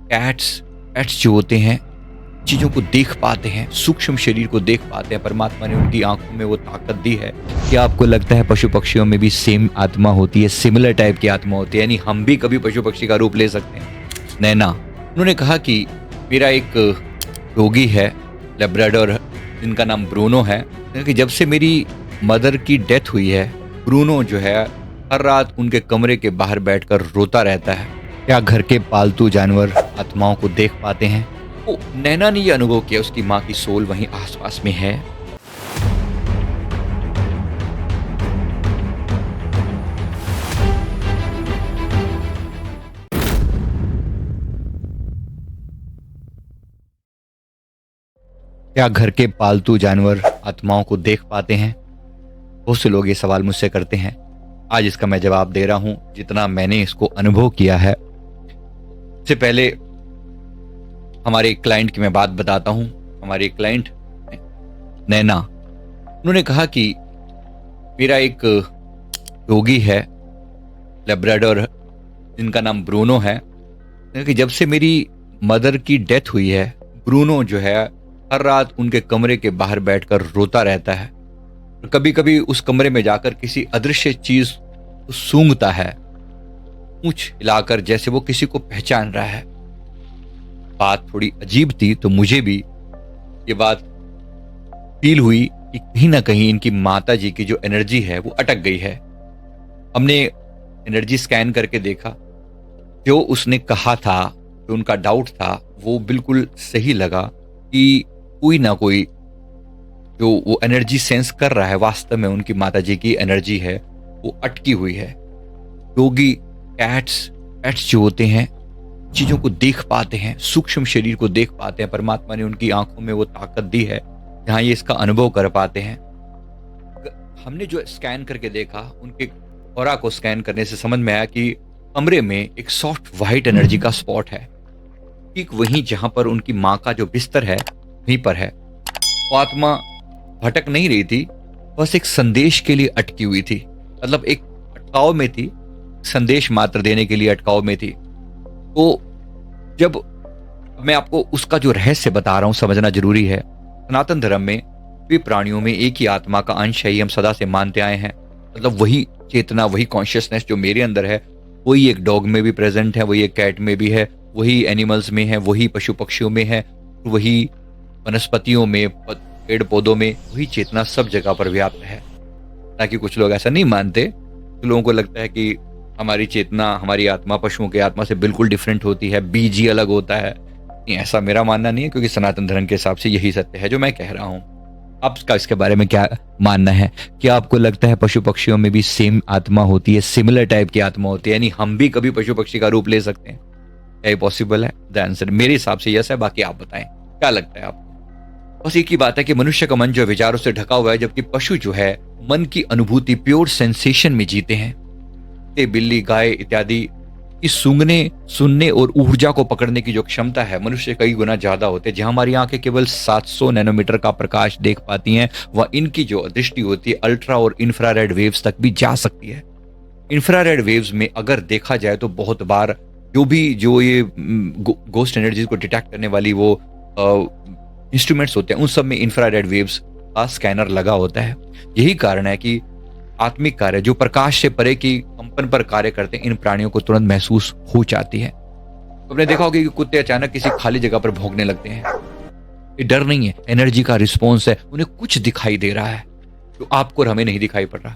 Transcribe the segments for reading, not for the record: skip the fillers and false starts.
Cats cats जो होते हैं चीज़ों को देख पाते हैं, सूक्ष्म शरीर को देख पाते हैं। परमात्मा ने उनकी आंखों में वो ताकत दी है। क्या आपको लगता है पशु पक्षियों में भी सेम आत्मा होती है, सिमिलर टाइप की आत्मा होती है, यानी हम भी कभी पशु पक्षी का रूप ले सकते हैं? नैना उन्होंने कहा कि मेरा एक डॉगी है, लेब्राडोर, जिनका नाम ब्रूनो है। कि जब से मेरी मदर की डेथ हुई है, ब्रूनो जो है हर रात उनके कमरे के बाहर बैठकर रोता रहता है। क्या घर के पालतू जानवर आत्माओं को देख पाते हैं? तो नैना ने यह अनुभव किया, उसकी माँ की सोल वहीं आसपास में है। क्या घर के पालतू जानवर आत्माओं को देख पाते हैं? बहुत से लोग ये सवाल मुझसे करते हैं। आज इसका मैं जवाब दे रहा हूं, जितना मैंने इसको अनुभव किया है। इससे पहले हमारे एक क्लाइंट की मैं बात बताता हूं। हमारे एक क्लाइंट नैना, उन्होंने कहा कि मेरा एक डॉगी है, लेब्राडोर, जिनका नाम ब्रूनो है। कि जब से मेरी मदर की डेथ हुई है, ब्रूनो जो है हर रात उनके कमरे के बाहर बैठकर रोता रहता है। कभी कभी उस कमरे में जाकर किसी अदृश्य चीज को सूंघता है, पूंछ हिलाकर, जैसे वो किसी को पहचान रहा है। बात थोड़ी अजीब थी, तो मुझे भी ये बात फील हुई कि कहीं ना कहीं इनकी माता जी की जो एनर्जी है वो अटक गई है। हमने एनर्जी स्कैन करके देखा, जो उसने कहा था, जो उनका डाउट था, वो बिल्कुल सही लगा कि कोई ना कोई जो वो एनर्जी सेंस कर रहा है, वास्तव में उनकी माता जी की एनर्जी है वो अटकी हुई है। डॉगी, कैट्स जो होते हैं चीजों को देख पाते हैं, सूक्ष्म शरीर को देख पाते हैं। परमात्मा ने उनकी आंखों में वो ताकत दी है जहां ये इसका अनुभव कर पाते हैं। हमने जो स्कैन करके देखा, उनके ऑरा को स्कैन करने से समझ में आया कि कमरे में एक सॉफ्ट व्हाइट एनर्जी का स्पॉट है, ठीक वहीं जहां पर उनकी माँ का जो बिस्तर है वहीं पर है। वो आत्मा भटक नहीं रही थी, बस एक संदेश के लिए अटकी हुई थी। मतलब एक अटकाव में थी, संदेश मात्र देने के लिए अटकाव में थी। तो जब मैं आपको उसका जो रहस्य बता रहा हूं, समझना जरूरी है। सनातन धर्म में भी प्राणियों में एक ही आत्मा का अंश है, ये हम सदा से मानते आए हैं। मतलब वही चेतना, वही कॉन्शियसनेस जो मेरे अंदर है, वही एक डॉग में भी प्रेजेंट है, वही एक कैट में भी है, वही एनिमल्स में है, वही पशु पक्षियों में है, वही वनस्पतियों में, पेड़ पौधों में, वही चेतना सब जगह पर व्याप्त है। ताकि कुछ लोग ऐसा नहीं मानते, तो लोगों को लगता है कि हमारी चेतना, हमारी आत्मा पशुओं की आत्मा से बिल्कुल डिफरेंट होती है, बीज ही अलग होता है। नहीं, ऐसा मेरा मानना नहीं है, क्योंकि सनातन धर्म के हिसाब से यही सत्य है जो मैं कह रहा हूं। आपका इसके बारे में क्या मानना है? क्या आपको लगता है पशु पक्षियों में भी सेम आत्मा होती है, सिमिलर टाइप की आत्मा होती है, यानी हम भी कभी पशु पक्षी का रूप ले सकते हैं? क्या ये पॉसिबल है? द आंसर मेरे हिसाब से यस है। बाकी आप बताएं, क्या लगता है आपको? बस एक ही बात है कि मनुष्य का मन जो विचारों से ढका हुआ है, जबकि पशु जो है मन की अनुभूति, प्योर सेंसेशन में जीते हैं। बिल्ली, गाय इत्यादि की सूंघने, सुनने और ऊर्जा को पकड़ने की जो क्षमता है, मनुष्य कई गुना ज्यादा होते हैं। जहां हमारी आंखें केवल 700 नैनोमीटर का प्रकाश देख पाती हैं, वह इनकी जो दृष्टि होती है अल्ट्रा और इंफ्रारेड वेव्स तक भी जा सकती है। इंफ्रारेड वेव्स में अगर देखा जाए तो बहुत बार जो ये गोस्ट एनर्जीज को डिटेक्ट करने वाली वो इंस्ट्रूमेंट्स होते हैं, उन सब में इंफ्रारेड वेव्स का स्कैनर लगा होता है। यही कारण है कि आत्मिक कार्य जो प्रकाश से परे की कंपन पर कार्य करते हैं, इन प्राणियों को तुरंत महसूस हो जाती है। तो आपने देखा होगा कि कुत्ते अचानक किसी खाली जगह पर भौंकने लगते हैं। ये डर नहीं है, एनर्जी का रिस्पॉन्स है। उन्हें कुछ दिखाई दे रहा है जो आपको और हमें नहीं दिखाई पड़ रहा।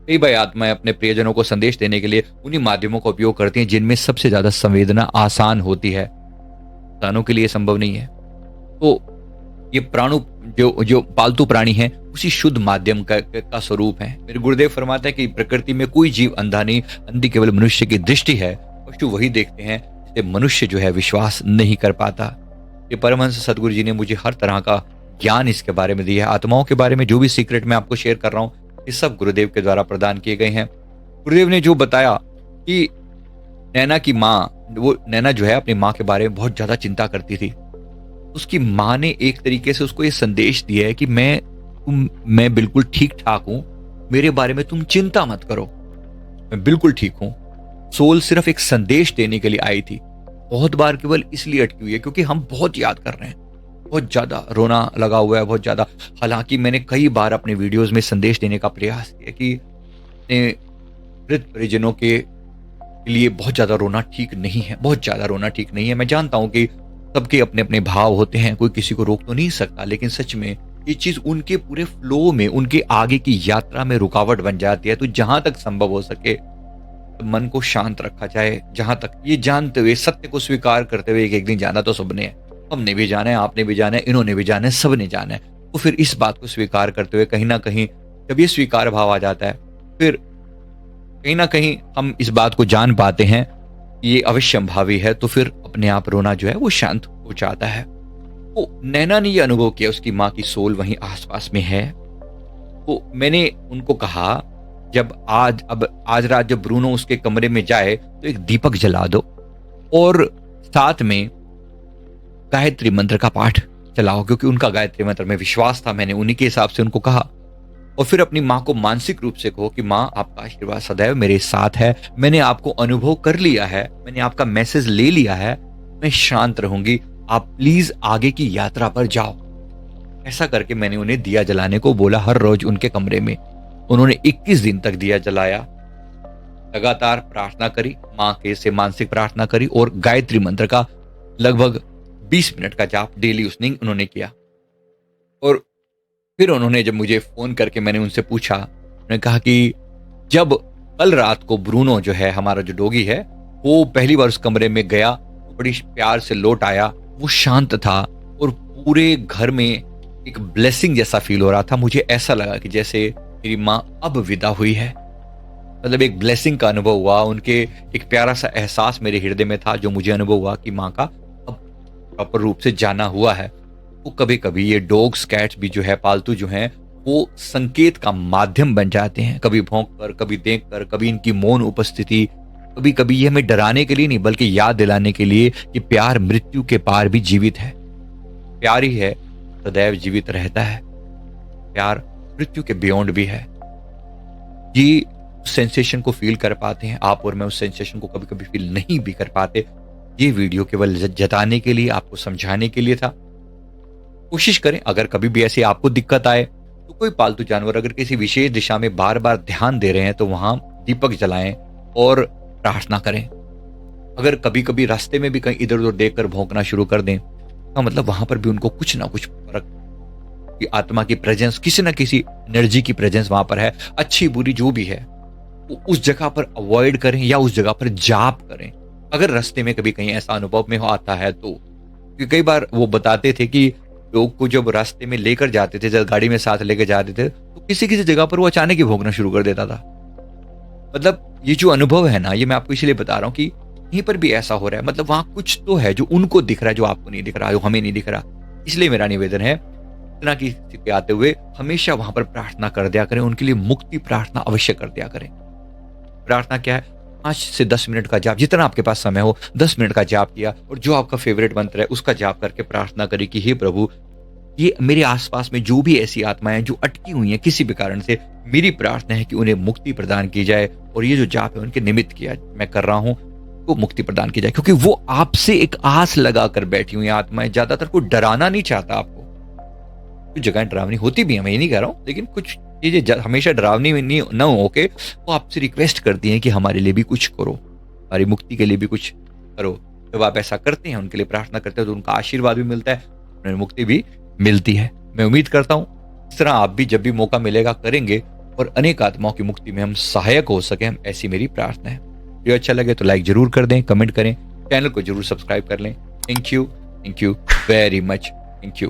कई बार आत्माएं अपने प्रियजनों को संदेश देने के लिए उन्हीं माध्यमों का उपयोग करती हैं जिनमें सबसे ज्यादा संवेदना आसान होती है। इंसानों के लिए संभव नहीं है। तो ये प्राणु जो पालतू प्राणी हैं, उसी शुद्ध माध्यम का स्वरूप है। मेरे गुरुदेव फरमाते हैं कि प्रकृति में कोई जीव अंधा नहीं, अंधी केवल मनुष्य की दृष्टि है। पशु वही देखते हैं जिसे मनुष्य जो है विश्वास नहीं कर पाता। ये परमहंस सदगुरु जी ने मुझे हर तरह का ज्ञान इसके बारे में दिया है। आत्माओं के बारे में जो भी सीक्रेट मैं आपको शेयर कर रहा हूँ, ये सब गुरुदेव के द्वारा प्रदान किए गए हैं। गुरुदेव ने जो बताया कि नैना की माँ, वो नैना जो है अपनी माँ के बारे में बहुत ज्यादा चिंता करती थी। उसकी माँ ने एक तरीके से उसको ये संदेश दिया है कि मैं बिल्कुल ठीक ठाक हूं, मेरे बारे में तुम चिंता मत करो, मैं बिल्कुल ठीक हूं। सोल सिर्फ एक संदेश देने के लिए आई थी बहुत बार केवल इसलिए अटकी हुई है क्योंकि हम बहुत याद कर रहे हैं, बहुत ज्यादा रोना लगा हुआ है, बहुत ज्यादा। हालांकि मैंने कई बार अपने वीडियोस में संदेश देने का प्रयास किया कि अपने मृत परिजनों के लिए बहुत ज्यादा रोना ठीक नहीं है, बहुत ज्यादा रोना ठीक नहीं है। मैं जानता हूं कि सबके अपने अपने भाव होते हैं, कोई किसी को रोक तो नहीं सकता, लेकिन सच में ये चीज उनके पूरे फ्लो में, उनके आगे की यात्रा में रुकावट बन जाती है। तो जहां तक संभव हो सके मन को शांत रखा जाए, जहां तक ये जानते हुए, सत्य को स्वीकार करते हुए, एक दिन जाना तो सबने है, हमने भी जाना है, आपने भी जाना है, इन्होंने भी जाना है, सबने जाना है। तो फिर इस बात को स्वीकार करते हुए कहीं ना कहीं जब ये स्वीकार भाव आ जाता है, फिर कहीं ना कहीं हम इस बात को जान पाते हैं ये अवश्यंभावी है, तो फिर अपने आप रोना जो है वो शांत हो जाता है। तो नैना ने ये अनुभव किया, उसकी माँ की सोल वहीं आसपास में है। तो मैंने उनको कहा जब आज रात जब ब्रूनो उसके कमरे में जाए तो एक दीपक जला दो और साथ में गायत्री मंत्र का पाठ चलाओ, क्योंकि उनका गायत्री मंत्र में विश्वास था। मैंने उन्हीं के हिसाब से उनको कहा। और फिर अपनी माँ को मानसिक रूप से कहो कि माँ, आपका आशीर्वाद सदैव मेरे साथ है, मैंने आपको अनुभव कर लिया है, मैंने आपका मैसेज ले लिया है, मैं शांत रहूंगी, आप प्लीज आगे की यात्रा पर जाओ। ऐसा करके मैंने उन्हें दिया जलाने को बोला हर रोज उनके कमरे में। उन्होंने 21 दिन तक दिया जलाया, लगातार प्रार्थना करी, माँ के से मानसिक प्रार्थना करी और गायत्री मंत्र का लगभग 20 मिनट का जाप डेली उस दिन उन्होंने किया। और फिर उन्होंने जब मुझे फोन करके मैंने उनसे पूछा, उन्होंने कहा कि जब कल रात को ब्रूनो जो है, हमारा जो डॉगी है, वो पहली बार उस कमरे में गया, तो बड़ी प्यार से लौट आया, वो शांत था और पूरे घर में एक ब्लेसिंग जैसा फील हो रहा था। मुझे ऐसा लगा कि जैसे मेरी माँ अब विदा हुई है, मतलब एक ब्लेसिंग का अनुभव हुआ। उनके एक प्यारा सा एहसास मेरे हृदय में था जो मुझे अनुभव हुआ कि माँ का अब प्रॉपर रूप से जाना हुआ है। तो कभी कभी ये डॉग्स कैट्स भी जो है, पालतू जो हैं, वो संकेत का माध्यम बन जाते हैं, कभी भौंक कर, कभी देख कर, कभी इनकी मौन उपस्थिति, कभी कभी ये हमें डराने के लिए नहीं बल्कि याद दिलाने के लिए कि प्यार मृत्यु के पार भी जीवित है, प्यार ही है सदैव जीवित रहता है, प्यार मृत्यु के बियॉन्ड भी है। ये सेंसेशन को फील कर पाते हैं आप और मैं, उस सेंसेशन को कभी कभी फील नहीं भी कर पाते। ये वीडियो केवल जताने के लिए, आपको समझाने के लिए था। कोशिश करें, अगर कभी भी ऐसी आपको दिक्कत आए तो कोई पालतू जानवर अगर किसी विशेष दिशा में बार बार ध्यान दे रहे हैं तो वहां दीपक जलाएं और प्रार्थना करें। अगर कभी कभी रास्ते में भी कहीं इधर उधर देखकर भौंकना शुरू कर दें तो मतलब वहां पर भी उनको कुछ ना कुछ फर्क की आत्मा की प्रेजेंस, किसी ना किसी एनर्जी की प्रेजेंस वहां पर है, अच्छी बुरी जो भी है, वो उस जगह पर अवॉइड करें या उस जगह पर जाप करें। अगर रास्ते में कभी कहीं ऐसा अनुभव में आता है तो, क्योंकि कई बार वो बताते थे कि लोग को जब रास्ते में लेकर जाते थे, जब गाड़ी में साथ लेकर जाते थे, तो किसी किसी जगह पर वो अचानक ही भौंकना शुरू कर देता था। मतलब ये जो अनुभव है ना, ये मैं आपको इसलिए बता रहा हूँ कि यहीं पर भी ऐसा हो रहा है, मतलब वहां कुछ तो है जो उनको दिख रहा है, जो आपको नहीं दिख रहा, जो हमें नहीं दिख रहा। इसलिए मेरा निवेदन है, इतना की स्थिति आते हुए हमेशा वहां पर प्रार्थना कर दिया करें, उनके लिए मुक्ति प्रार्थना अवश्य कर दिया करें। प्रार्थना क्या है? 5 से 10 मिनट का जाप, जितना आपके पास समय हो 10 मिनट का जाप किया और जो आपका फेवरेट मंत्र है उसका जाप करके प्रार्थना करें कि हे प्रभु, ये मेरे आसपास में जो भी ऐसी आत्माएं जो अटकी हुई हैं किसी भी कारण से, मेरी प्रार्थना है कि उन्हें मुक्ति प्रदान की जाए और ये जो जाप है उनके निमित्त किया मैं कर रहा हूं तो मुक्ति प्रदान की जाए, क्योंकि वो आपसे एक आस लगाकर बैठी हुई आत्माएं। ज्यादातर कोई डराना नहीं चाहता आपको, कुछ जगह डरावनी होती भी है, मैं ये नहीं कह रहा हूं, लेकिन कुछ चीजें हमेशा डरावनी न हो के वो आपसे रिक्वेस्ट करती हैं कि हमारे लिए भी कुछ करो, हमारी मुक्ति के लिए भी कुछ करो। जब आप ऐसा करते हैं, उनके लिए प्रार्थना करते हैं, तो उनका आशीर्वाद भी मिलता है, उन्हें मुक्ति भी मिलती है। मैं उम्मीद करता हूं इस तरह आप भी जब भी मौका मिलेगा करेंगे और अनेक आत्माओं की मुक्ति में हम सहायक हो सके, हम ऐसी मेरी प्रार्थना है। वीडियो अच्छा लगे तो लाइक जरूर कर दें, कमेंट करें, चैनल को जरूर सब्सक्राइब कर लें। Thank you very much, thank you.